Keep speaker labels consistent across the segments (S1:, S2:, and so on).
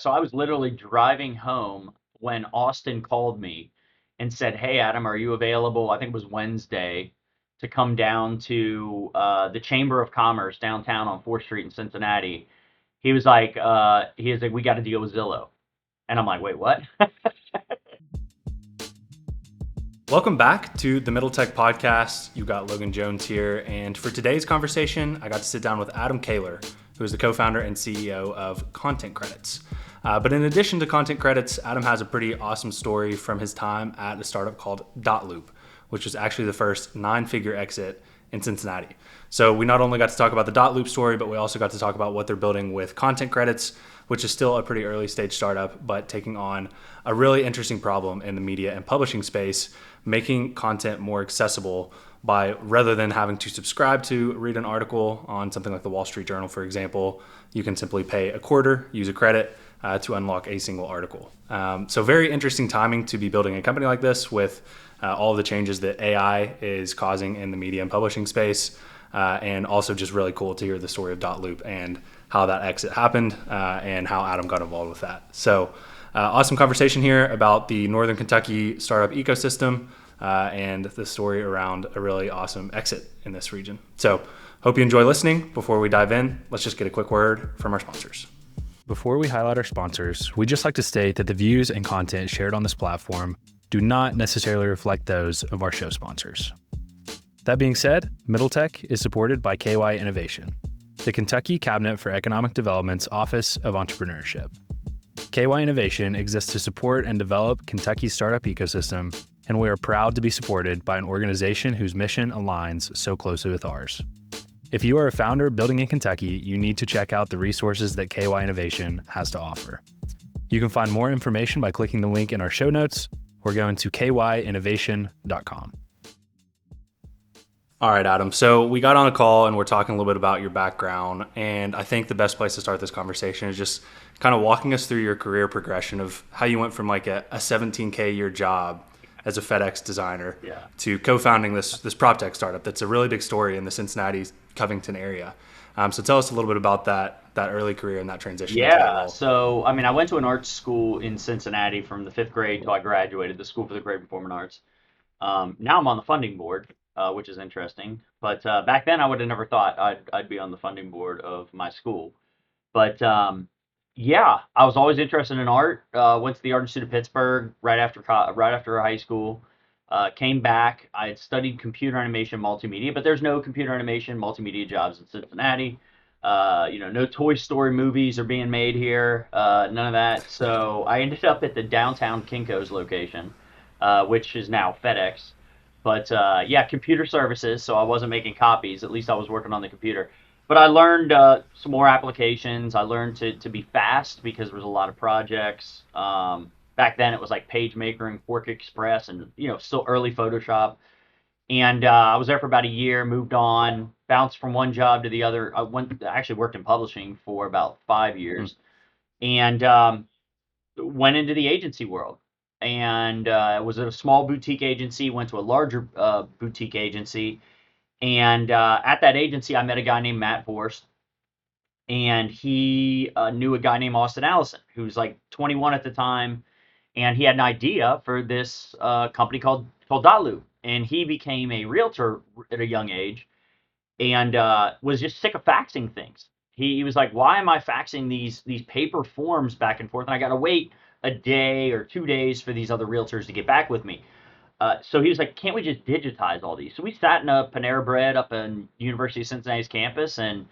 S1: So I was literally driving home when Austin called me and said, "Hey, Adam, are you available?" I think it was Wednesday to come down to the Chamber of Commerce downtown on 4th Street in Cincinnati. He was like, "We got to deal with Zillow," and I'm like, "Wait, what?"
S2: Welcome back to the Middle Tech Podcast. You got Logan Jones here, and for today's conversation, I got to sit down with Adam Koehler, who is the co-founder and CEO of Content Credits. But in addition to Content Credits, Adam has a pretty awesome story from his time at a startup called Dotloop, which was actually the first 9-figure exit in Cincinnati. So we not only got to talk about the Dotloop story, but we also got to talk about what they're building with Content Credits, which is still a pretty early stage startup, but taking on a really interesting problem in the media and publishing space, making content more accessible by, rather than having to subscribe to read an article on something like the Wall Street Journal, for example, you can simply pay a quarter, use a credit to unlock a single article. So very interesting timing to be building a company like this with all of the changes that AI is causing in the media and publishing space. And also just really cool to hear the story of Dotloop and how that exit happened and how Adam got involved with that. So awesome conversation here about the Northern Kentucky startup ecosystem and the story around a really awesome exit in this region. So hope you enjoy listening. Before we dive in, let's just get a quick word from our sponsors. Before we highlight our sponsors, we'd just like to state that the views and content shared on this platform do not necessarily reflect those of our show sponsors. That being said, Middle Tech is supported by KY Innovation, the Kentucky Cabinet for Economic Development's Office of Entrepreneurship. KY Innovation exists to support and develop Kentucky's startup ecosystem, and we are proud to be supported by an organization whose mission aligns so closely with ours. If you are a founder building in Kentucky, you need to check out the resources that KY Innovation has to offer. You can find more information by clicking the link in our show notes or going to kyinnovation.com. All right, Adam. So we got on a call and we're talking a little bit about your background. And I think the best place to start this conversation is just kind of walking us through your career progression of how you went from like a $17K a year job as a FedEx designer to co-founding this prop tech startup that's a really big story in the Cincinnati, Covington area. So tell us a little bit about that early career and that transition into that role.
S1: So I went to an art school in Cincinnati from the 5th grade till I graduated, the School for the Great Performing Arts. Now I'm on the funding board, which is interesting. But back then I would have never thought I'd be on the funding board of my school. But I was always interested in art. Went to the Art Institute of Pittsburgh right after high school. Came back. I had studied computer animation multimedia, but there's no computer animation multimedia jobs in Cincinnati. No Toy Story movies are being made here. None of that. So I ended up at the downtown Kinko's location, which is now FedEx. But computer services. So I wasn't making copies. At least I was working on the computer. But I learned some more applications. I learned to be fast because there was a lot of projects. Back then it was like PageMaker and Quark Express and, still early Photoshop. And I was there for about a year, moved on, bounced from one job to the other. I actually worked in publishing for about 5 years and went into the agency world. And was at a small boutique agency, went to a larger boutique agency. And at that agency, I met a guy named Matt Vorst, and he knew a guy named Austin Allison, who was like 21 at the time, and he had an idea for this company called Dotloop, and he became a realtor at a young age, and was just sick of faxing things. He was like, "Why am I faxing these paper forms back and forth, and I got to wait a day or 2 days for these other realtors to get back with me?" So he was like, "Can't we just digitize all these?" So we sat in a Panera Bread up in University of Cincinnati's campus, and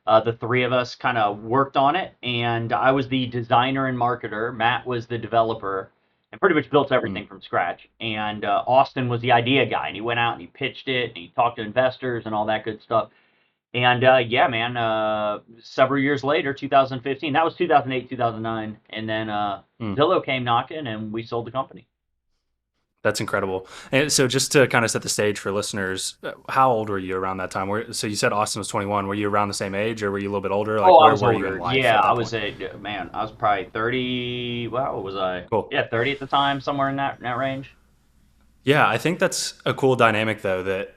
S1: the three of us kind of worked on it. And I was the designer and marketer. Matt was the developer, and pretty much built everything from scratch. And Austin was the idea guy, and he went out and he pitched it, and he talked to investors and all that good stuff. And several years later, 2015, that was 2008, 2009, and then Zillow came knocking, and we sold the company.
S2: That's incredible. And so just to kind of set the stage for listeners, how old were you around that time? So you said Austin was 21. Were you around the same age or were you a little bit older?
S1: I was
S2: were
S1: older.
S2: You in life
S1: Yeah,
S2: at that
S1: I was
S2: point?
S1: I was probably 30. Wow, what was I?
S2: Cool.
S1: Yeah, 30 at the time, somewhere in that range.
S2: Yeah, I think that's a cool dynamic though, that,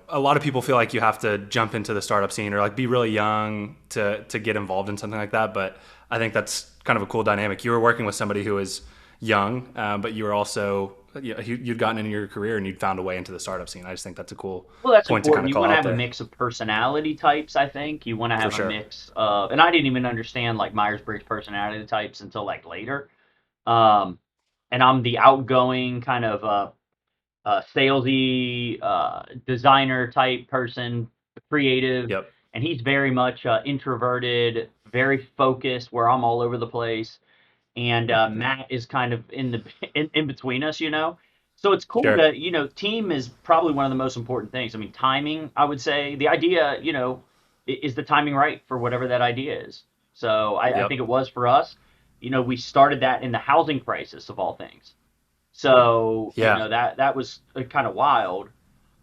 S2: a lot of people feel like you have to jump into the startup scene or like be really young to get involved in something like that. But I think that's kind of a cool dynamic. You were working with somebody who was young, but you were also you'd gotten into your career and you'd found a way into the startup scene. I just think that's a cool
S1: Well, that's
S2: point to kind
S1: important.
S2: of
S1: You
S2: call
S1: want to
S2: out
S1: have a
S2: there
S1: mix of personality types, I think. You want to
S2: for
S1: have a
S2: sure.
S1: mix of, and I didn't even understand like Myers-Briggs personality types until like later. Um, and I'm the outgoing kind of salesy designer type person, creative,
S2: Yep.
S1: and he's very much introverted, very focused, where I'm all over the place, and Matt is kind of in the in between us, you know. So it's cool
S2: Sure.
S1: that team is probably one of the most important things. I mean, timing. I would say the idea, is the timing right for whatever that idea is. So I
S2: Yep.
S1: think it was for us. We started that in the housing crisis of all things. So
S2: Yeah.
S1: that was kind of wild.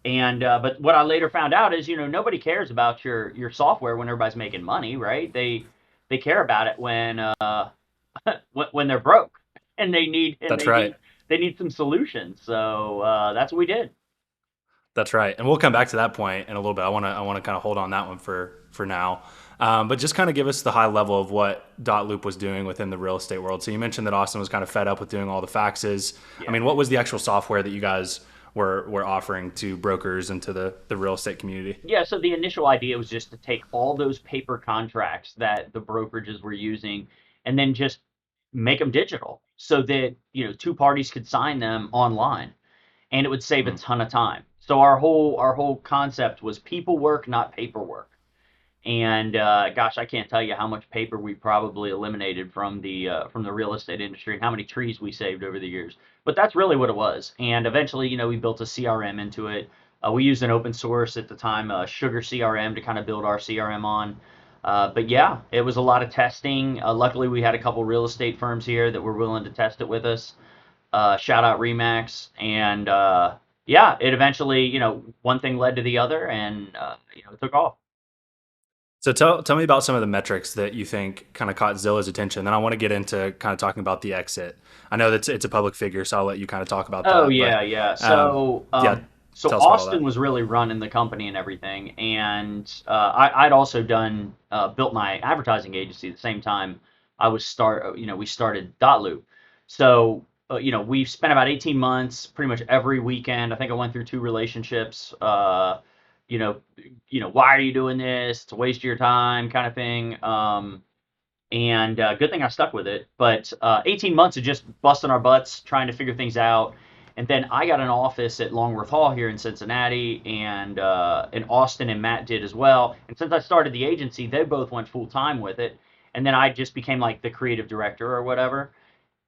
S1: And but what I later found out is, nobody cares about your software when everybody's making money, right? They care about it when they're broke and
S2: That's right.
S1: they need some solutions. So that's what we did.
S2: That's right, and we'll come back to that point in a little bit. I want to kind of hold on that one for now, but just kind of give us the high level of what Dotloop was doing within the real estate world. So you mentioned that Austin was kind of fed up with doing all the faxes. I
S1: Yeah.
S2: mean, what was the actual software that you guys were offering to brokers and to the real estate community?
S1: Yeah, so the initial idea was just to take all those paper contracts that the brokerages were using and then just make them digital so that, two parties could sign them online and it would save a
S2: Mm,
S1: ton of time. So our whole concept was people work, not paperwork. And gosh, I can't tell you how much paper we probably eliminated from the real estate industry and how many trees we saved over the years. But that's really what it was. And eventually, we built a CRM into it. We used an open source at the time, Sugar CRM, to kind of build our CRM on. But yeah, it was a lot of testing. Luckily, we had a couple real estate firms here that were willing to test it with us. Shout out Remax, and yeah, it eventually, one thing led to the other, and it took off.
S2: So tell me about some of the metrics that you think kind of caught Zillow's attention. Then I want to get into kind of talking about the exit. I know that it's a public figure, so I'll let you kind of talk about
S1: Oh
S2: that.
S1: yeah,
S2: But
S1: yeah.
S2: um,
S1: So
S2: yeah,
S1: so
S2: tell us about all
S1: Austin
S2: that.
S1: was really running the company and everything, and I'd also done built my advertising agency at the same time. We started Dotloop. So we've spent about 18 months, pretty much every weekend. I think I went through two relationships. You know, why are you doing this? It's a waste of your time, kind of thing. And good thing I stuck with it. But 18 months of just busting our butts, trying to figure things out. And then I got an office at Longworth Hall here in Cincinnati, and in Austin, and Matt did as well. And since I started the agency, they both went full time with it. And then I just became like the creative director or whatever.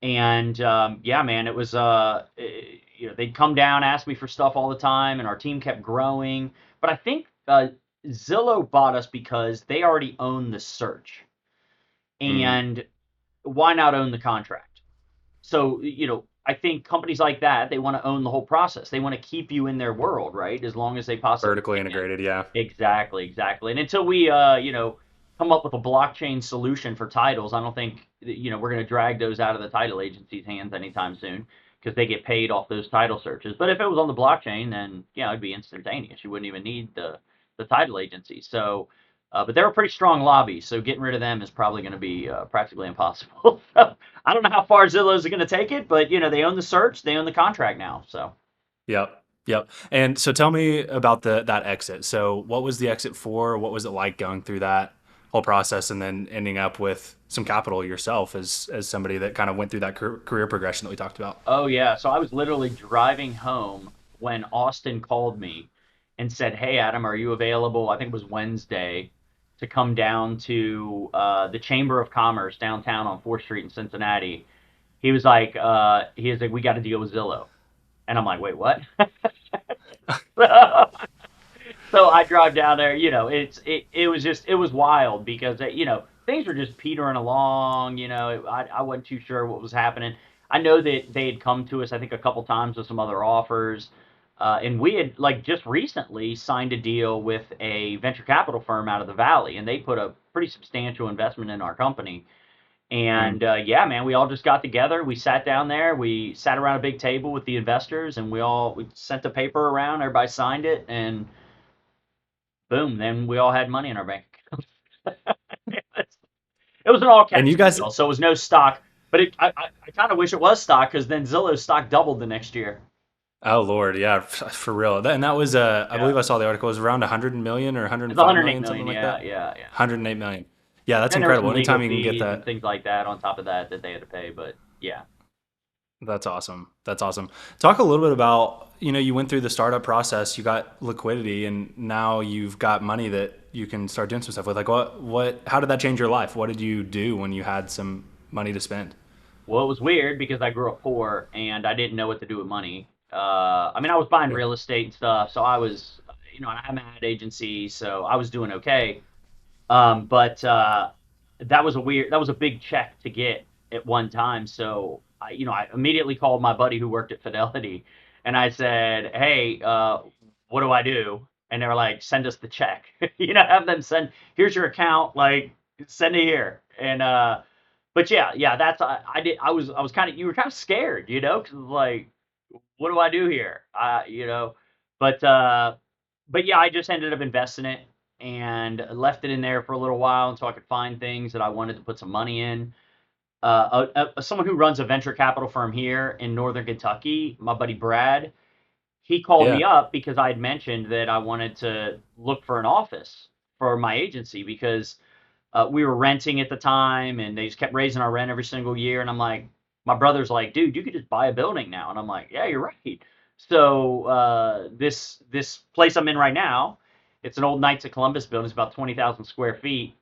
S1: And yeah, man, it was they'd come down, ask me for stuff all the time, and our team kept growing. But I think Zillow bought us because they already own the search,
S2: Mm,
S1: and why not own the contract? So, I think companies like that, they want to own the whole process. They want to keep you in their world, right? As long as they possibly
S2: vertically
S1: can.
S2: integrated, yeah.
S1: Exactly, exactly. And until we, come up with a blockchain solution for titles, I don't think, we're going to drag those out of the title agency's hands anytime soon because they get paid off those title searches. But if it was on the blockchain, then, yeah, it'd be instantaneous. You wouldn't even need the title agency. So, but they're a pretty strong lobby, so getting rid of them is probably going to be practically impossible. So I don't know how far Zillow's going to take it, but they own the search, they own the contract now. So
S2: Yep. Yep. And so tell me about that exit. So what was the exit for? What was it like going through that whole process and then ending up with some capital yourself as somebody that kind of went through that career progression that we talked about?
S1: oh yeah, so I was literally driving home when Austin called me and said, "Hey Adam, are you available?" I think it was Wednesday to come down to the Chamber of Commerce downtown on 4th Street in Cincinnati. He was like, "We got to deal with Zillow," and I'm like, "Wait, what?" So I drive down there. It was wild because things were just petering along. I wasn't too sure what was happening. I know that they had come to us, I think, a couple times with some other offers, and we had like just recently signed a deal with a venture capital firm out of the Valley, and they put a pretty substantial investment in our company.
S2: Mm,
S1: And yeah, man, we all just got together. We sat down there. We sat around a big table with the investors, and we sent the paper around. Everybody signed it, and boom, then we all had money in our bank accounts. It was an all
S2: And
S1: cash
S2: you guys,
S1: deal, so it was no stock. But I kind of wish it was stock because then Zillow's stock doubled the next year.
S2: oh Lord, yeah, for real. And that was, I
S1: Yeah,
S2: believe I saw the article, it was around 100 million or
S1: it's
S2: 105
S1: 108
S2: million, something
S1: million.
S2: like
S1: Yeah,
S2: that.
S1: yeah, yeah.
S2: 108 million. Yeah, that's
S1: Then there were
S2: incredible.
S1: some legal
S2: Anytime you can get
S1: fees and
S2: that,
S1: things like that on top of that that they had to pay. But yeah.
S2: that's awesome. That's awesome. Talk a little bit about, you went through the startup process, you got liquidity, and now you've got money that you can start doing some stuff with. Like how did that change your life? What did you do when you had some money to spend?
S1: Well, it was weird because I grew up poor and I didn't know what to do with money. I mean, I was buying
S2: Yeah.
S1: real estate and stuff, so I was, and I'm an ad agency, so I was doing okay. But that was a big check to get at one time. So I immediately called my buddy who worked at Fidelity, and I said, "Hey, what do I do?" And they were like, "Send us the check." Have them send. Here's your account. Like, send it here. And but yeah, that's I did. I was kind of you were kind of scared, because like, what do I do here? But but yeah, I just ended up investing it and left it in there for a little while until I could find things that I wanted to put some money in. Someone who runs a venture capital firm here in Northern Kentucky, my buddy Brad, he called me
S2: Yeah.
S1: up because I had mentioned that I wanted to look for an office for my agency because we were renting at the time and they just kept raising our rent every single year. And I'm like, my brother's like, dude, you could just buy a building now. And I'm like, yeah, you're right. So this place I'm in right now, it's an old Knights of Columbus building. It's about 20,000 square feet.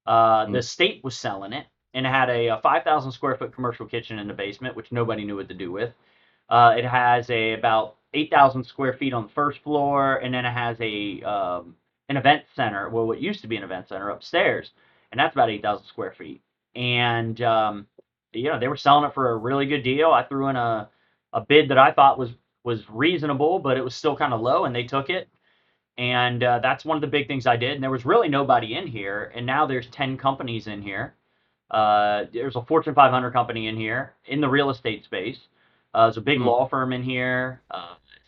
S1: The
S2: Mm.
S1: state was selling it and it had a 5,000 square foot commercial kitchen in the basement, which nobody knew what to do with. It has a about 8,000 square feet on the first floor, and then it has an event center. Well, what used to be an event center upstairs, and that's about 8,000 square feet. And they were selling it for a really good deal. I threw in a bid that I thought was reasonable, but it was still kind of low, and they took it. And that's one of the big things I did. And there was really nobody in here, and now there's 10 companies in here. There's a Fortune 500 company in here in the real estate space. There's a big
S2: Mm.
S1: law firm in here.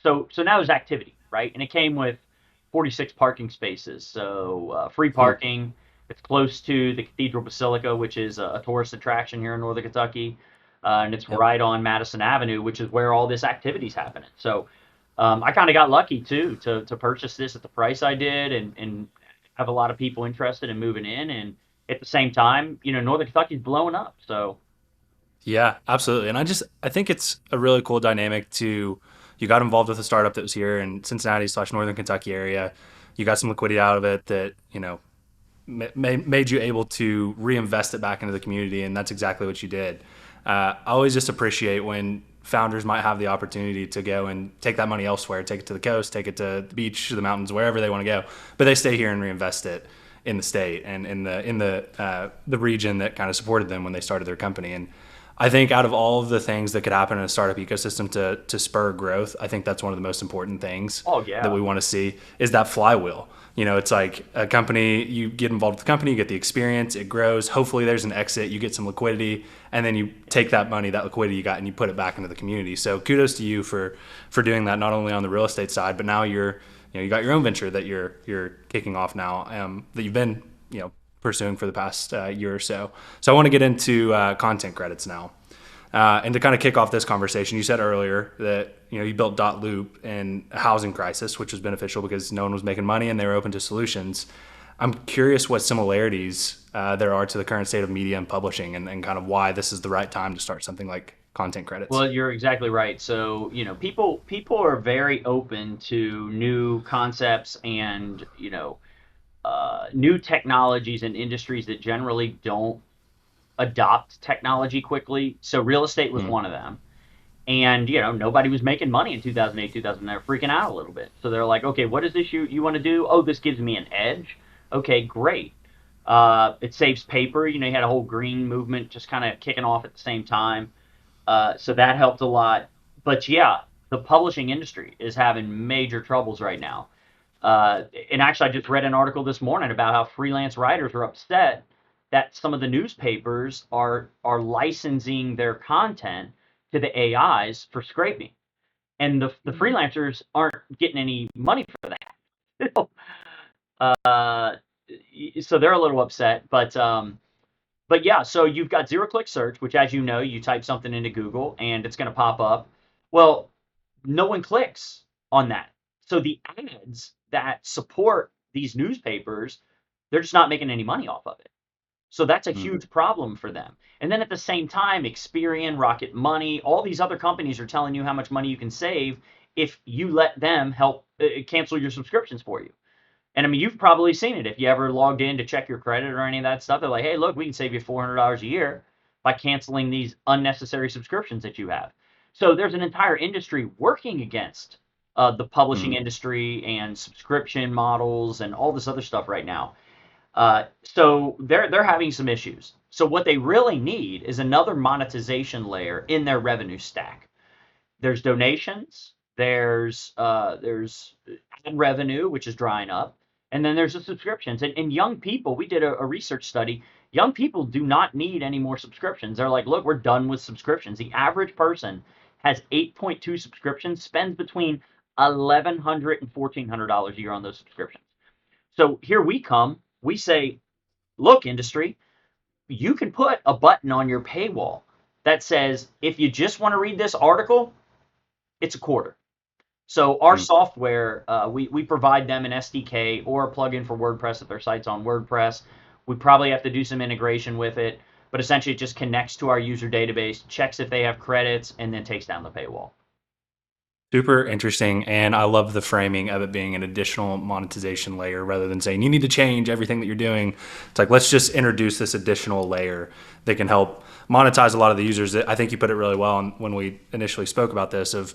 S1: So now there's activity, right? And it came with 46 parking spaces, so free
S2: Mm.
S1: parking. It's close to the Cathedral Basilica, which is a tourist attraction here in Northern Kentucky, and it's
S2: Yep.
S1: right on Madison Avenue, which is where all this activity's happening. So I kind of got lucky too to purchase this at the price I did, and have a lot of people interested in moving in, and at the same time, Northern Kentucky's blowing up. So
S2: Yeah, absolutely. And I think it's a really cool dynamic to, you got involved with a startup that was here in Cincinnati / Northern Kentucky area. You got some liquidity out of it that, made you able to reinvest it back into the community. And that's exactly what you did. I always just appreciate when founders might have the opportunity to go and take that money elsewhere, take it to the coast, take it to the beach, the mountains, wherever they want to go, but they stay here and reinvest it in the state and in the region that kind of supported them when they started their company. And I think out of all of the things that could happen in a startup ecosystem to spur growth, I think that's one of the most important things
S1: oh
S2: that
S1: yeah,
S2: we want to see is that flywheel. It's like a company, you get involved with the company, you get the experience, it grows. Hopefully there's an exit, you get some liquidity, and then you take that money, that liquidity you got, and you put it back into the community. So kudos to you for doing that, not only on the real estate side, but now you got your own venture that you're kicking off now, that you've been, pursuing for the past year or so. So I want to get into content credits now. And to kind of kick off this conversation, you said earlier that you built Dotloop in a housing crisis, which was beneficial because no one was making money and they were open to solutions. I'm curious what similarities there are to the current state of media and publishing, and kind of why this is the right time to start something like content credits.
S1: well, you're exactly right. So people are very open to new concepts and new technologies and industries that generally don't adopt technology quickly. So real estate was
S2: Mm.
S1: one of them. And nobody was making money in 2008, 2009. They're freaking out a little bit. So they're like, okay, what is this you want to do? Oh, this gives me an edge. Okay, great. It saves paper. You had a whole green movement just kind of kicking off at the same time. So that helped a lot. But yeah, the publishing industry is having major troubles right now. And actually, I just read an article this morning about how freelance writers are upset that some of the newspapers are licensing their content to the AIs for scraping, and the freelancers aren't getting any money for that. uh, so they're a little upset, but But yeah, so you've got zero click search, which, as you know, you type something into Google and it's going to pop up. Well, no one clicks on that. So the ads that support these newspapers, they're just not making any money off of it. So that's a
S2: Mm.
S1: huge problem for them. And then at the same time, Experian, Rocket Money, all these other companies are telling you how much money you can save if you let them help cancel your subscriptions for you. And I mean, you've probably seen it if you ever logged in to check your credit or any of that stuff. They're like, hey, look, we can save you $400 a year by canceling these unnecessary subscriptions that you have. So there's an entire industry working against the publishing
S2: Mm.
S1: industry and subscription models and all this other stuff right now. So they're having some issues. So what they really need is another monetization layer in their revenue stack. There's donations, there's ad revenue, which is drying up, and then there's the subscriptions. And young people, we did a research study. Young people do not need any more subscriptions. They're like, look, we're done with subscriptions. The average person has 8.2 subscriptions, spends between $1,100 and $1,400 a year on those subscriptions. So here we come. We say, look, industry, you can put a button on your paywall that says, if you just want to read this article, it's a quarter. So our
S2: Mm.
S1: software, we provide them an SDK or a plugin for WordPress if their site's on WordPress. We probably have to do some integration with it, but essentially it just connects to our user database, checks if they have credits, and then takes down the paywall.
S2: Super interesting. And I love the framing of it being an additional monetization layer rather than saying you need to change everything that you're doing. It's like, let's just introduce this additional layer that can help monetize a lot of the users. I think you put it really well when we initially spoke about this of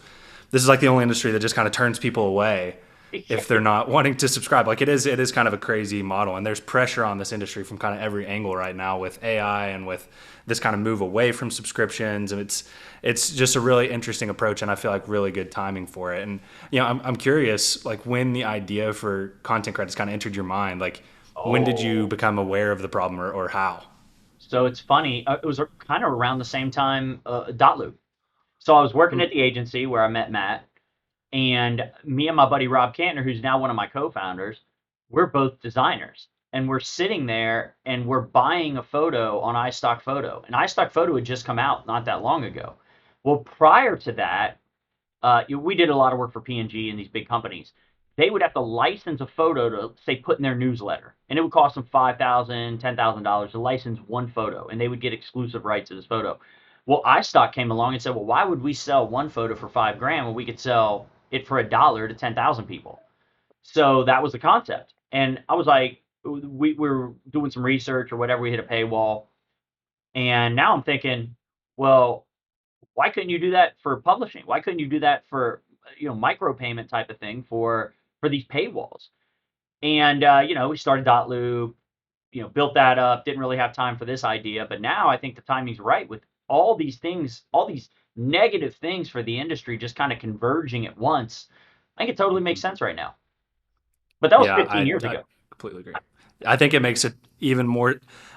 S2: this is like the only industry that just kind of turns people away if they're not wanting to subscribe. Like it is kind of a crazy model, and there's pressure on this industry from kind of every angle right now with AI and with this kind of move away from subscriptions, and it's just a really interesting approach, and I feel like really good timing for it. And I'm curious, like when the idea for content credits kind of entered your mind, like when did you
S1: Oh,
S2: become aware of the problem, or how?
S1: so it's funny. It was kind of around the same time Dotloop. So I was working
S2: Hmm.
S1: at the agency where I met Matt, and me and my buddy Rob Cantner, who's now one of my co-founders, we're both designers. And we're sitting there and we're buying a photo on iStock Photo. And iStock Photo had just come out not that long ago. Well, prior to that, we did a lot of work for P&G and G and these big companies. They would have to license a photo to say put in their newsletter, and it would cost them $5,000, $10,000 to license one photo, and they would get exclusive rights to this photo. Well, iStock came along and said, well, why would we sell one photo for $5,000 when we could sell it for $1 to 10,000 people? So that was the concept, and I was like, we were doing some research or whatever. We hit a paywall, and now I'm thinking, well, why couldn't you do that for publishing? Why couldn't you do that for micropayment type of thing for these paywalls? And we started Dotloop, built that up. Didn't really have time for this idea, but now I think the timing's right with all these things, all these negative things for the industry just kind of converging at once. I think it totally makes sense right now. But that was
S2: Yeah,
S1: 15
S2: I,
S1: years
S2: I
S1: ago.
S2: completely agree. I think it makes it even more.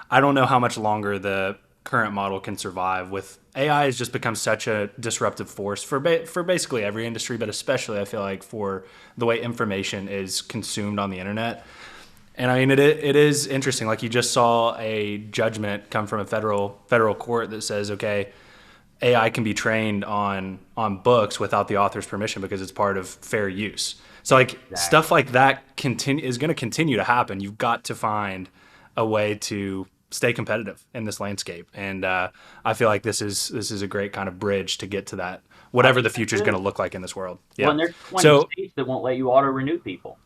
S2: I don't know how much longer the current model can survive. With AI has just become such a disruptive force for for basically every industry, but especially I feel like for the way information is consumed on the internet. And I mean, it is interesting. Like you just saw a judgment come from a federal court that says, okay, AI can be trained on books without the author's permission because it's part of fair use. So like stuff
S1: Exactly.
S2: like that continue is going to continue to happen. You've got to find a way to stay competitive in this landscape, and I feel like this is a great kind of bridge to get to that
S1: I
S2: whatever the
S1: think that's
S2: future is going
S1: it.
S2: to look like in this world.
S1: Well,
S2: Yeah.
S1: and there's 20
S2: So
S1: states that won't let you auto renew people.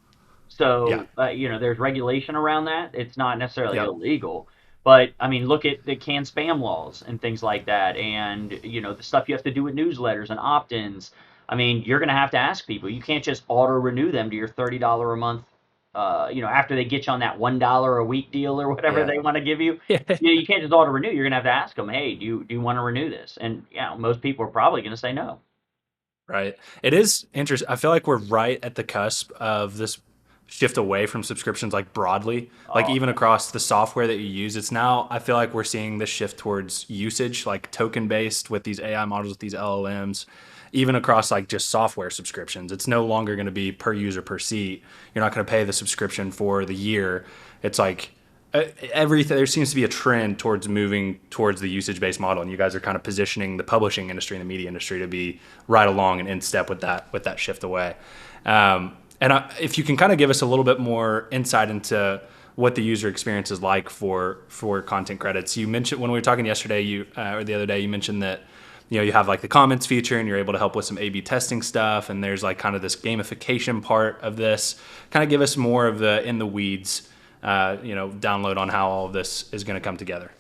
S2: yeah.
S1: So, there's regulation around that. It's not necessarily
S2: Yep.
S1: illegal, but I mean, look at the canned spam laws and things like that, and the stuff you have to do with newsletters and opt-ins. I mean, you're going to have to ask people. You can't just auto renew them to your $30 a month. After they get you on that $1 a week deal or whatever
S2: Yeah.
S1: they want to give you. You can't just auto renew. You're going to have to ask them, hey, do you want to renew this? And most people are probably going to say no.
S2: Right. It is interesting. I feel like we're right at the cusp of this shift away from subscriptions like broadly, like
S1: Oh,
S2: even across the software that you use. It's now, I feel like we're seeing this shift towards usage, like token based with these AI models, with these LLMs, even across like just software subscriptions. It's no longer going to be per user per seat. You're not going to pay the subscription for the year. It's like there seems to be a trend towards moving towards the usage-based model, and you guys are kind of positioning the publishing industry and the media industry to be right along and in step with that shift away. If you can kind of give us a little bit more insight into what the user experience is like for content credits. You mentioned when we were talking yesterday, or the other day, you mentioned that you have like the comments feature, and you're able to help with some A/B testing stuff, and there's like kind of this gamification part of this. Kind of give us more of the in the weeds download on how all of this is going to come together.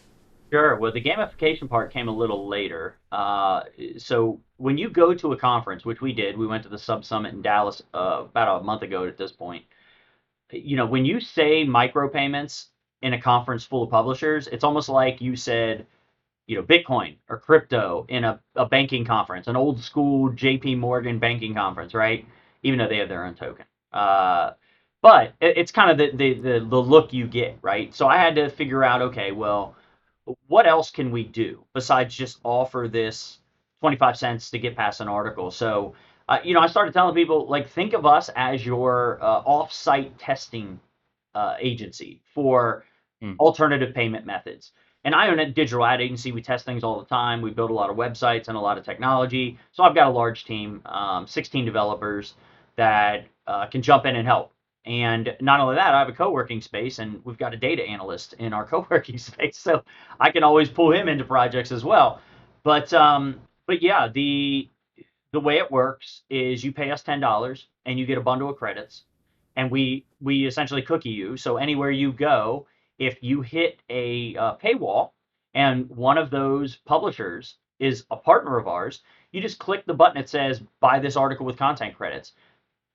S1: Sure. Well, the gamification part came a little later. So when you go to a conference, which we did, we went to the Sub Summit in Dallas about a month ago at this point. When you say micropayments in a conference full of publishers, it's almost like you said, Bitcoin or crypto in a banking conference, an old school JP Morgan banking conference, right? Even though they have their own token. But it's kind of the look you get, right? So I had to figure out, okay, well, what else can we do besides just offer this 25 cents to get past an article? So, I started telling people, like, think of us as your off-site testing agency for
S2: Mm.
S1: alternative payment methods. And I own a digital ad agency. We test things all the time. We build a lot of websites and a lot of technology. So I've got a large team, 16 developers that can jump in and help. And not only that, I have a co-working space, and we've got a data analyst in our co-working space, so I can always pull him into projects as well. But yeah, the way it works is you pay us $10 and you get a bundle of credits, and we essentially cookie you. So anywhere you go, if you hit a paywall and one of those publishers is a partner of ours, you just click the button that says buy this article with content credits.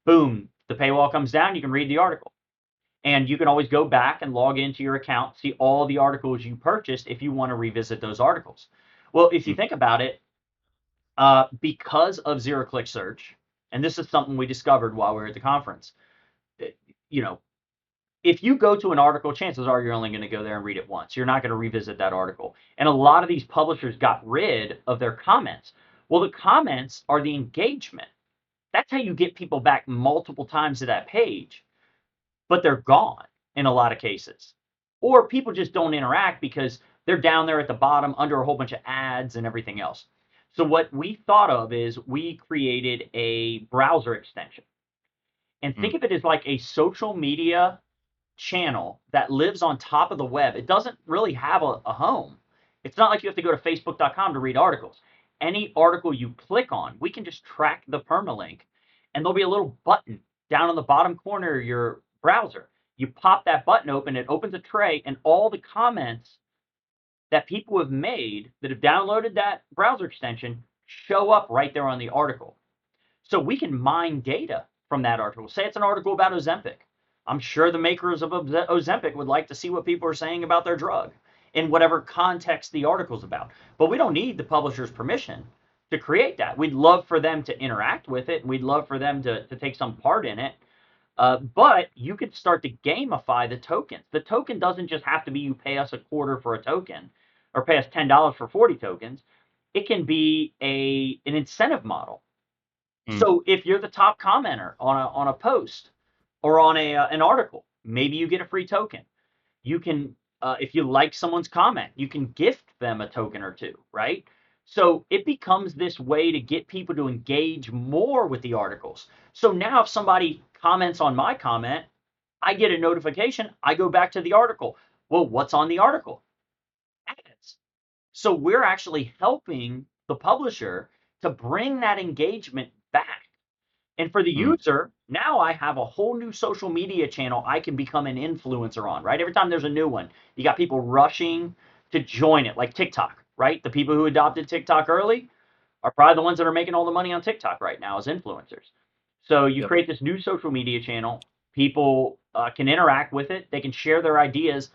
S1: Boom, the paywall comes down. You can read the article. And you can always go back and log into your account, see all the articles you purchased if you want to revisit those articles. Well, if you
S2: Mm.
S1: think about it, because of zero click search, and this is something we discovered while we were at the conference, you know, if you go to an article, chances are you're only going to go there and read it once. You're not going to revisit that article. And a lot of these publishers got rid of their comments. Well, the comments are the engagement. That's how you get people back multiple times to that page, but they're gone in a lot of cases. Or people just don't interact because they're down there at the bottom under a whole bunch of ads and everything else. So what we thought of is we created a browser extension. And think
S2: Mm.
S1: of it as like a social media channel that lives on top of the web. It doesn't really have a home. It's not like you have to go to facebook.com to read articles. Any article you click on, we can just track the permalink, and there'll be a little button down in the bottom corner of your browser. You pop that button open, it opens a tray, and all the comments that people have made that have downloaded that browser extension show up right there on the article. So we can mine data from that article. Say it's an article about Ozempic. I'm sure the makers of Ozempic would like to see what people are saying about their drug in whatever context the article's about. But we don't need the publisher's permission to create that. We'd love for them to interact with it. We'd love for them to take some part in it. But you could start to gamify the tokens. The token doesn't just have to be you pay us a quarter for a token or pay us $10 for 40 tokens. It can be an incentive model.
S2: Mm.
S1: So if you're the top commenter on a post or on an article, maybe you get a free token. You can, if you like someone's comment, you can gift them a token or two, right? So it becomes this way to get people to engage more with the articles. So now if somebody comments on my comment, I get a notification. I go back to the article. Well, what's on the article? Ads. So we're actually helping the publisher to bring that engagement back. And for the
S2: Mm.
S1: user, now I have a whole new social media channel I can become an influencer on, right? Every time there's a new one, you got people rushing to join it, like TikTok, right? The people who adopted TikTok early are probably the ones that are making all the money on TikTok right now as influencers. So you
S2: Yep.
S1: create this new social media channel. People can interact with it. They can share their ideas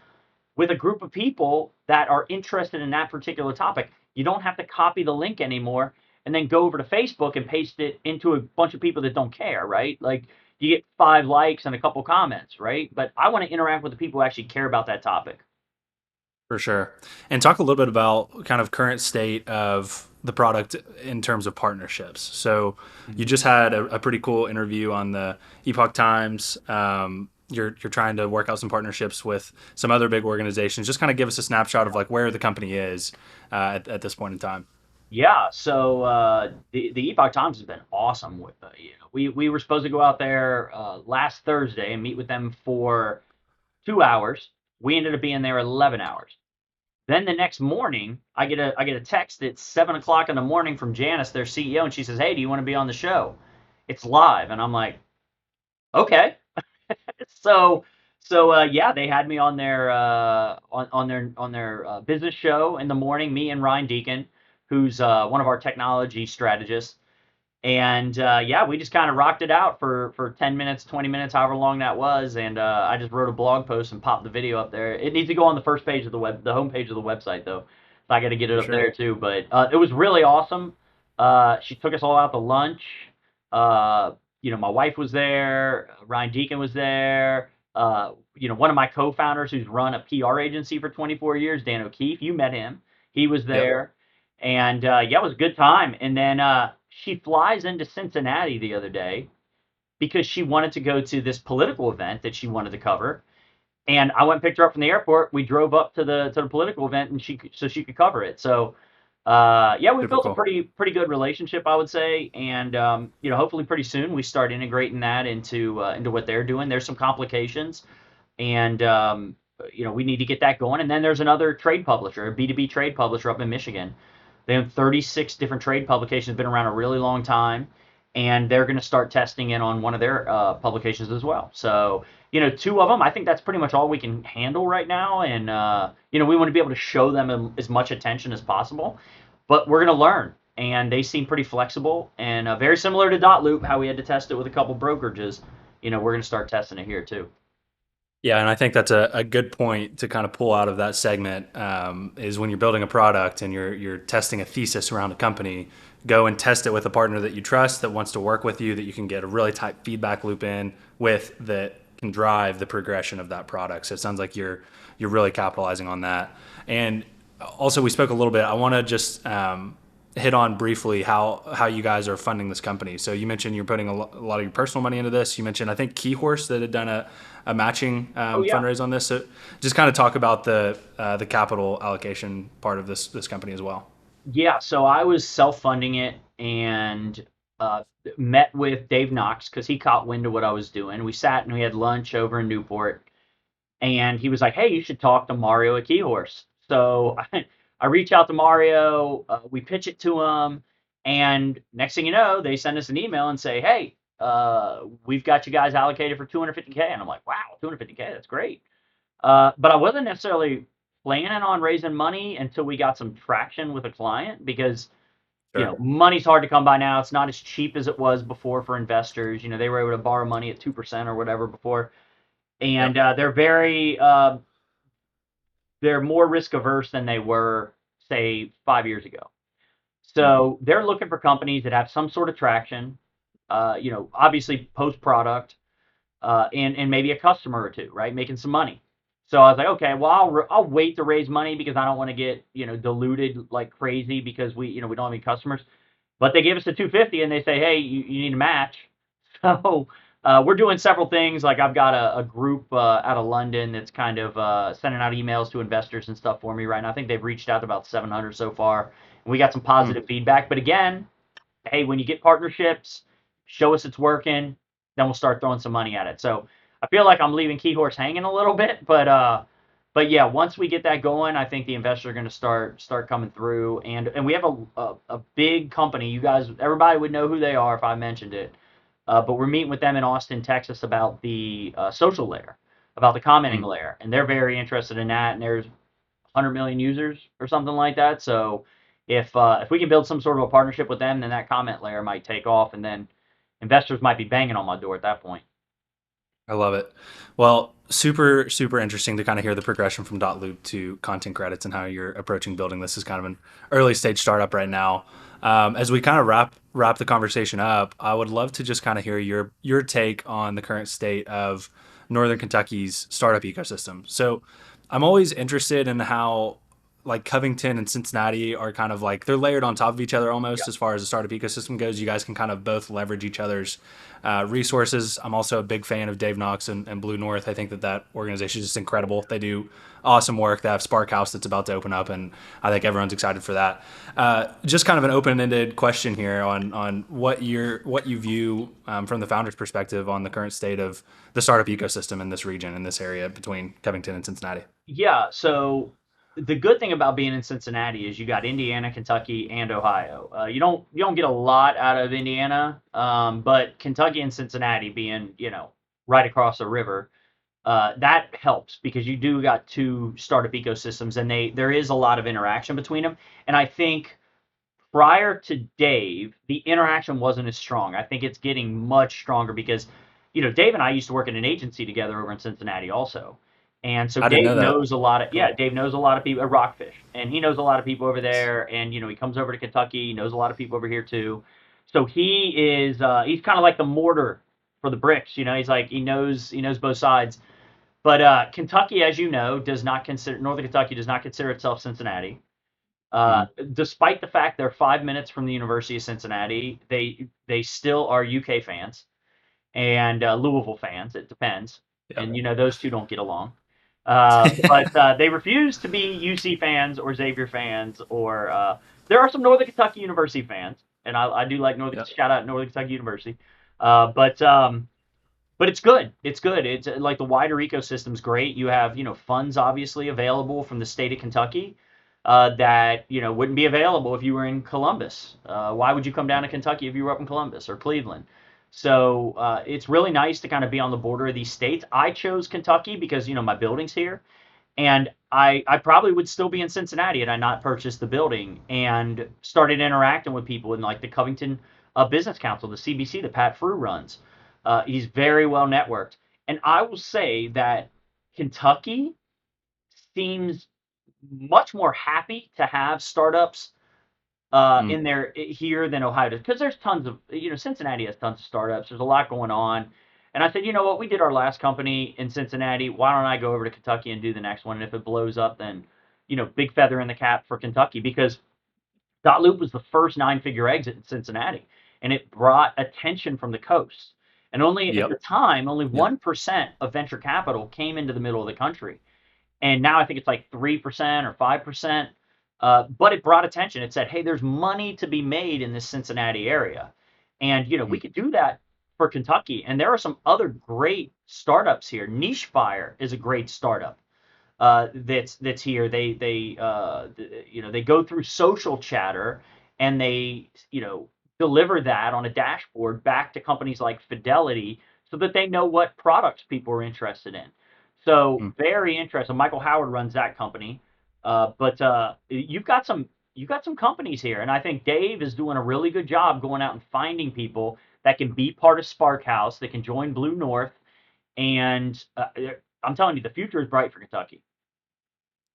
S1: with a group of people that are interested in that particular topic. You don't have to copy the link anymore and then go over to Facebook and paste it into a bunch of people that don't care, right? Like you get 5 likes and a couple comments, right? But I want to interact with the people who actually care about that topic.
S2: For sure. And talk a little bit about kind of current state of the product in terms of partnerships. So you just had a pretty cool interview on the Epoch Times. you're trying to work out some partnerships with some other big organizations. Just kind of give us a snapshot of like where the company is at this point in time.
S1: Yeah, so the Epoch Times has been awesome with we were supposed to go out there last Thursday and meet with them for 2 hours. We ended up being there 11 hours. Then the next morning, I get a text at 7 o'clock in the morning from Janice, their CEO, and she says, "Hey, do you want to be on the show? It's live." And I'm like, "Okay." So yeah, they had me on their business show in the morning. Me and Ryan Deacon, who's one of our technology strategists, and yeah, we just kind of rocked it out for 10 minutes, 20 minutes, however long that was. And I just wrote a blog post and popped the video up there. It needs to go on the first page of the homepage of the website though. So I got to get it
S2: For
S1: up
S2: sure.
S1: there too. But it was really awesome. She took us all out to lunch. Uh, my wife was there. Ryan Deacon was there. One of my co-founders who's run a PR agency for 24 years, Dan O'Keefe. You met him. He was
S2: Yep.
S1: there. And yeah, it was a good time. And then she flies into Cincinnati the other day because she wanted to go to this political event that she wanted to cover. And I went and picked her up from the airport. We drove up to the political event, and she could cover it. So yeah, we
S2: Super
S1: built a
S2: cool.
S1: pretty good relationship, I would say. And hopefully pretty soon we start integrating that into what they're doing. There's some complications, and we need to get that going. And then there's another trade publisher, a B2B trade publisher up in Michigan. They have 36 different trade publications, been around a really long time, and they're going to start testing it on one of their publications as well. So, two of them, I think that's pretty much all we can handle right now. And, we want to be able to show them as much attention as possible, but we're going to learn. And they seem pretty flexible and very similar to Dotloop, how we had to test it with a couple brokerages. We're going to start testing it here too.
S2: Yeah, and I think that's a good point to kind of pull out of that segment is when you're building a product and you're testing a thesis around a company, go and test it with a partner that you trust that wants to work with you, that you can get a really tight feedback loop in with that can drive the progression of that product. So it sounds like you're really capitalizing on that. And also, we spoke a little bit. I want to just hit on briefly how you guys are funding this company. So you mentioned you're putting a lot of your personal money into this. You mentioned I think Keyhorse that had done a matching
S1: Oh yeah.
S2: fundraise on this. So just kind of talk about the capital allocation part of this company as well.
S1: Yeah, so I was self-funding it and uh, met with Dave Knox because he caught wind of what I was doing. We sat and we had lunch over in Newport, and he was like, "Hey, you should talk to Mario at Keyhorse." So I reach out to Mario, we pitch it to him, and next thing you know, they send us an email and say, "Hey, we've got you guys allocated for 250K." And I'm like, "Wow, 250K, that's great." But I wasn't necessarily planning on raising money until we got some traction with a client because
S2: Sure.
S1: money's hard to come by now. It's not as cheap as it was before for investors. They were able to borrow money at 2% or whatever before, and
S2: Yep.
S1: they're more risk averse than they were, say, 5 years ago.
S2: Mm.
S1: So they're looking for companies that have some sort of traction. Obviously post product, and maybe a customer or two, right? Making some money. So I was like, okay, well, I'll wait to raise money because I don't want to get diluted like crazy because we don't have any customers. But they gave us a 250 and they say, hey, you need a match. So we're doing several things. Like I've got a group out of London that's kind of sending out emails to investors and stuff for me right now. I think they've reached out to about 700 so far, and we got some
S2: Mm.
S1: positive feedback. But again, hey, when you get partnerships, show us it's working, then we'll start throwing some money at it. So I feel like I'm leaving Keyhorse hanging a little bit, but yeah, once we get that going, I think the investors are going to start coming through, and we have a big company. You guys, everybody would know who they are if I mentioned it. But we're meeting with them in Austin, Texas, about the social layer, about the commenting
S2: Mm.
S1: layer, and they're very interested in that. And there's 100 million users or something like that. So if we can build some sort of a partnership with them, then that comment layer might take off, and then investors might be banging on my door at that point.
S2: I love it. Well, super, super interesting to kind of hear the progression from Dotloop to content credits and how you're approaching building this as kind of an early stage startup right now. As we kind of wrap the conversation up, I would love to just kind of hear your take on the current state of Northern Kentucky's startup ecosystem. So I'm always interested in how like Covington and Cincinnati are kind of like they're layered on top of each other
S1: Yeah.
S2: almost as far as the startup ecosystem goes. You guys can kind of both leverage each other's resources. I'm also a big fan of Dave Knox and Blue North. I think that organization is just incredible. They do awesome work. They have Spark House that's about to open up, and I think everyone's excited for that. Just kind of an open-ended question here on what you view from the founder's perspective on the current state of the startup ecosystem in this region, in this area between Covington and Cincinnati.
S1: Yeah, so the good thing about being in Cincinnati is you got Indiana, Kentucky, and Ohio. You don't get a lot out of Indiana, but Kentucky and Cincinnati being right across the river, that helps because you do got two startup ecosystems, and there is a lot of interaction between them. And I think prior to Dave, the interaction wasn't as strong. I think it's getting much stronger because, Dave and I used to work in an agency together over in Cincinnati also. And so
S2: I didn't
S1: Dave
S2: know that.
S1: knows a lot of, yeah,
S2: Cool.
S1: Dave knows a lot of people at Rockfish, and he knows a lot of people over there. And, he comes over to Kentucky, he knows a lot of people over here too. So he's kind of like the mortar for the bricks. He's like, he knows both sides. But Kentucky, as you know, Northern Kentucky does not consider itself Cincinnati. Uh,
S2: Mhm.
S1: Despite the fact they're 5 minutes from the University of Cincinnati, they still are UK fans and Louisville fans. It depends,
S2: Yep.
S1: and those two don't get along. But they refuse to be UC fans or Xavier fans, or there are some Northern Kentucky University fans, and I do like Northern.
S2: Yep.
S1: Shout out Northern Kentucky University, but it's good. It's good. It's like the wider ecosystem's great. You have, funds obviously available from the state of Kentucky that, wouldn't be available if you were in Columbus. Why would you come down to Kentucky if you were up in Columbus or Cleveland? So it's really nice to kind of be on the border of these states. I chose Kentucky because, my building's here. And I probably would still be in Cincinnati had I not purchased the building and started interacting with people in like the Covington Business Council, the CBC that Pat Frew runs. He's very well networked. And I will say that Kentucky seems much more happy to have startups
S2: Mm.
S1: in there here than Ohio does, because there's tons of, Cincinnati has tons of startups. There's a lot going on. And I said, you know what, we did our last company in Cincinnati. Why don't I go over to Kentucky and do the next one? And if it blows up, then, big feather in the cap for Kentucky, because Dotloop was the first nine-figure exit in Cincinnati, and it brought attention from the coast. And only at the
S2: Yep.
S1: time, only
S2: Yep.
S1: 1% of venture capital came into the middle of the country, and now I think it's like 3% or 5%. But it brought attention. It said, "Hey, there's money to be made in this Cincinnati area," and we
S2: Mm.
S1: could do that for Kentucky. And there are some other great startups here. Nichefire is a great startup that's here. They go through social chatter, and they deliver that on a dashboard back to companies like Fidelity so that they know what products people are interested in. So
S2: Mm.
S1: very interesting. Michael Howard runs that company, but you've got some companies here, and I think Dave is doing a really good job going out and finding people that can be part of Spark House, that can join Blue North, and I'm telling you, the future is bright for Kentucky.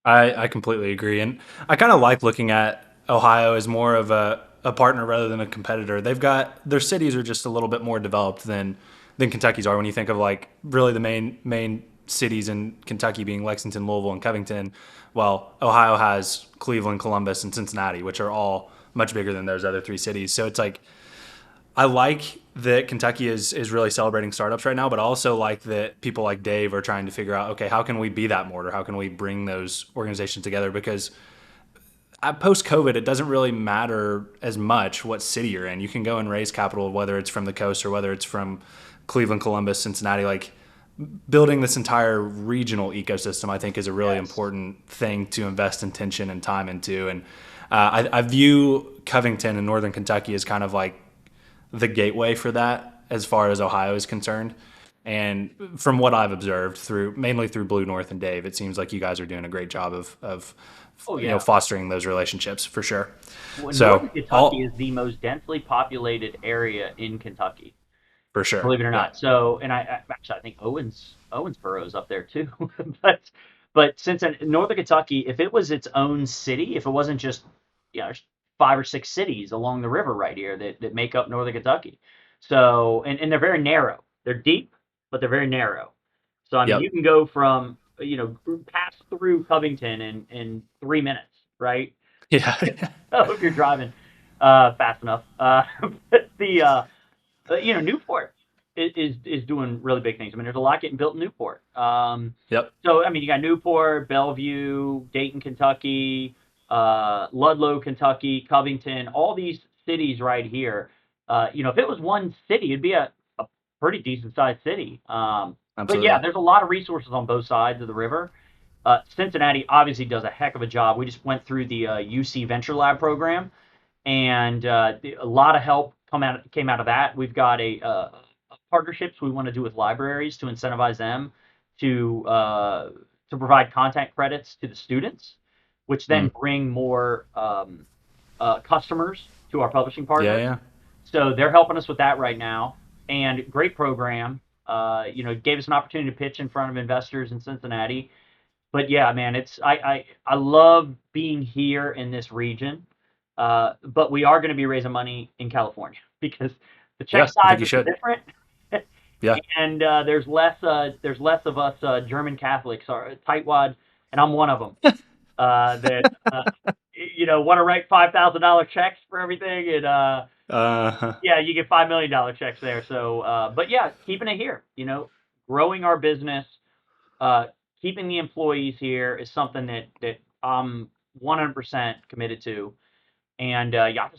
S2: I completely agree. And I kind of like looking at Ohio as more of a partner rather than a competitor. They've got their cities are just a little bit more developed than Kentucky's are when you think of like really the main cities in Kentucky being Lexington, Louisville, and Covington. Well, Ohio has Cleveland, Columbus, and Cincinnati, which are all much bigger than those other three cities. So it's like I like that Kentucky is really celebrating startups right now, but I also like that people like Dave are trying to figure out, okay, how can we be that mortar? How can we bring those organizations together? Because post COVID, it doesn't really matter as much what city you're in. You can go and raise capital, whether it's from the coast or whether it's from Cleveland, Columbus, Cincinnati. Like building this entire regional ecosystem, I think, is a really
S1: Yes.
S2: important thing to invest intention and time into. And I view Covington and Northern Kentucky as kind of like the gateway for that as far as Ohio is concerned. And from what I've observed through mainly through Blue North and Dave, it seems like you guys are doing a great job of
S1: Oh yeah.
S2: fostering those relationships for sure.
S1: Well,
S2: So
S1: Northern Kentucky is
S2: all
S1: the most densely populated area in Kentucky,
S2: for sure.
S1: believe it or
S2: Yeah.
S1: not. So, and actually I think Owensboro is up there too. but since in Northern Kentucky, if it was its own city, if it wasn't just there's 5 or 6 cities along the river right here that make up Northern Kentucky. So, and they're very narrow. They're deep, but they're very narrow. So I mean, you
S2: Yep.
S1: can go from pass through Covington in 3 minutes. right?
S2: Yeah.
S1: I hope you're driving fast enough. But Newport is doing really big things. I mean, there's a lot getting built in Newport.
S2: Yep.
S1: So I mean, you got Newport, Bellevue, Dayton, Kentucky, Ludlow, Kentucky, Covington, all these cities right here. If it was one city, it'd be a pretty decent sized city. But yeah,
S2: Absolutely.
S1: there's a lot of resources on both sides of the river. Cincinnati obviously does a heck of a job. We just went through the UC Venture Lab program, and a lot of help came out of that. We've got partnerships we want to do with libraries to incentivize them to uh, to provide content credits to the students, which then
S2: Mm.
S1: bring more customers to our publishing
S2: Yeah,
S1: partners.
S2: yeah.
S1: So they're helping us with that right now, and great program. Gave us an opportunity to pitch in front of investors in Cincinnati. But yeah, man, I love being here in this region. But we are going to be raising money in California because the check
S2: Yeah, I think you
S1: sizes are
S2: should.
S1: different,
S2: Yeah.
S1: and there's less of us German Catholics are tightwad, and I'm one of them that want to write $5,000 checks for everything, and
S2: Uh,
S1: yeah, you get $5 million checks there. So, but yeah, keeping it here, growing our business, uh, keeping the employees here is something that I'm 100% committed to. And yeah,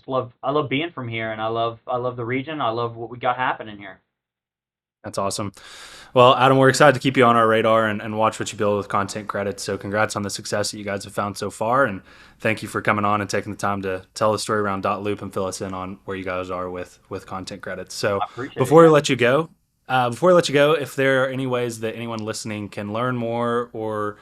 S1: I love being from here, and I love the region. I love what we got happening here.
S2: that's awesome. Well, Adam, we're excited to keep you on our radar and watch what you build with content credits. So congrats on the success that you guys have found so far. And thank you for coming on and taking the time to tell the story around Dotloop and fill us in on where you guys are with content credits. So
S1: I appreciate it.
S2: before we
S1: Yeah.
S2: let you go, if there are any ways that anyone listening can learn more or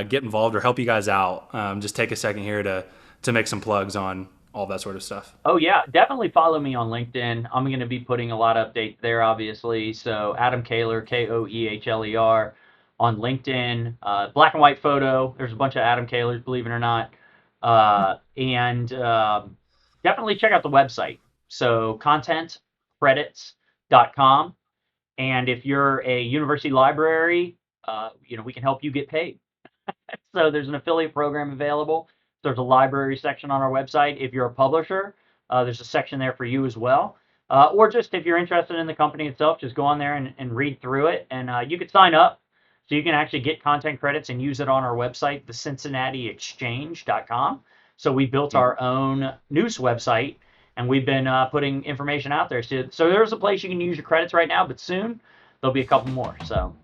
S2: get involved or help you guys out, just take a second here to make some plugs on all that sort of stuff.
S1: Oh yeah, definitely follow me on LinkedIn. I'm going to be putting a lot of updates there, obviously. So Adam Koehler, Koehler, on LinkedIn. Black and white photo. There's a bunch of Adam Koehlers, believe it or not. And Definitely check out the website. So contentcredits.com. And if you're a university library, we can help you get paid. So there's an affiliate program available. There's a library section on our website. If you're a publisher, there's a section there for you as well. Or just if you're interested in the company itself, just go on there and read through it. And you could sign up so you can actually get content credits and use it on our website, the CincinnatiExchange.com. So we built
S2: Mm.
S1: our own news website, and we've been putting information out there. So there's a place you can use your credits right now, but soon there'll be a couple more. So